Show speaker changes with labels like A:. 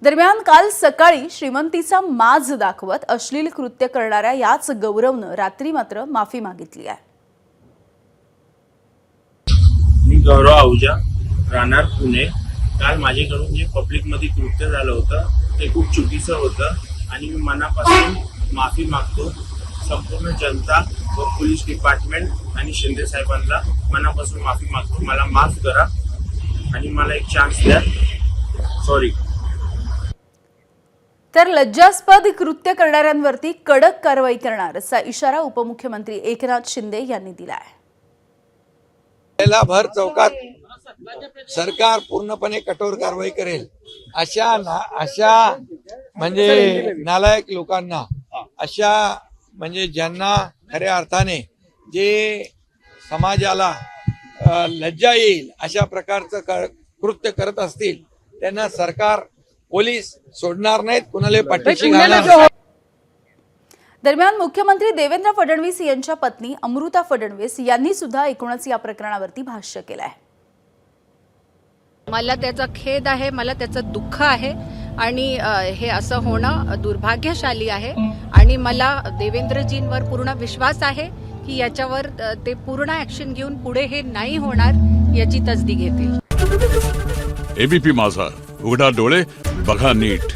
A: दरम्यान काल सकाळी श्रीमंतीचा माज दाखवत अश्लील कृत्य करणाऱ्या याच गौरवनं रात्री मात्र माफी मागितली आहे।
B: मी गौरव आहुजा, राहणार पुणे। काल माझ्याकडून जे पब्लिकमध्ये कृत्य झालं होतं ते खूप चुकीचं होतं आणि मी मनापासून माफी मागतो। संपूर्ण जनता व पोलीस डिपार्टमेंट आणि शिंदे साहेबांना मनापासून माफी मागतो। मला माफ करा आणि मला एक चान्स द्या। सॉरी।
A: तर लज्जास्पद कृत्य करणाऱ्यांवरती कडक कारवाई करणार असा इशारा उपमुख्यमंत्री एकनाथ शिंदे यांनी दिला आहे।
C: भर चौकात सरकार पूर्णपणे कठोर कारवाई करेल। अशा म्हणजे नालायक लोकांना, अशा म्हणजे ज्यांना खऱ्या अर्थाने जे समाजाला लज्जा येईल अशा प्रकारचं कृत्य करत असतील त्यांना सरकार, पोलीस सोडणार नाहीत, कुणाला पाठीशी घालणार।
A: दरम्यान मुख्यमंत्री देवेंद्र फडणवीस यांच्या पत्नी अमृता फडणवीस यांनी सुद्धा एकूणच या प्रकरणावरती भाष्य केलं आहे।
D: मला त्याचा खेद आहे, मला त्याचं दुःख आहे आणि हे असं होणं दुर्भाग्यशाली आहे आणि मला देवेंद्रजींवर पूर्ण विश्वास आहे की याच्यावर ते पूर्ण ऍक्शन घेऊन पुढे हे नाही होणार याची तसदी घेतील।
E: एबीपी माझा, उघडा डोळे बघा नीट।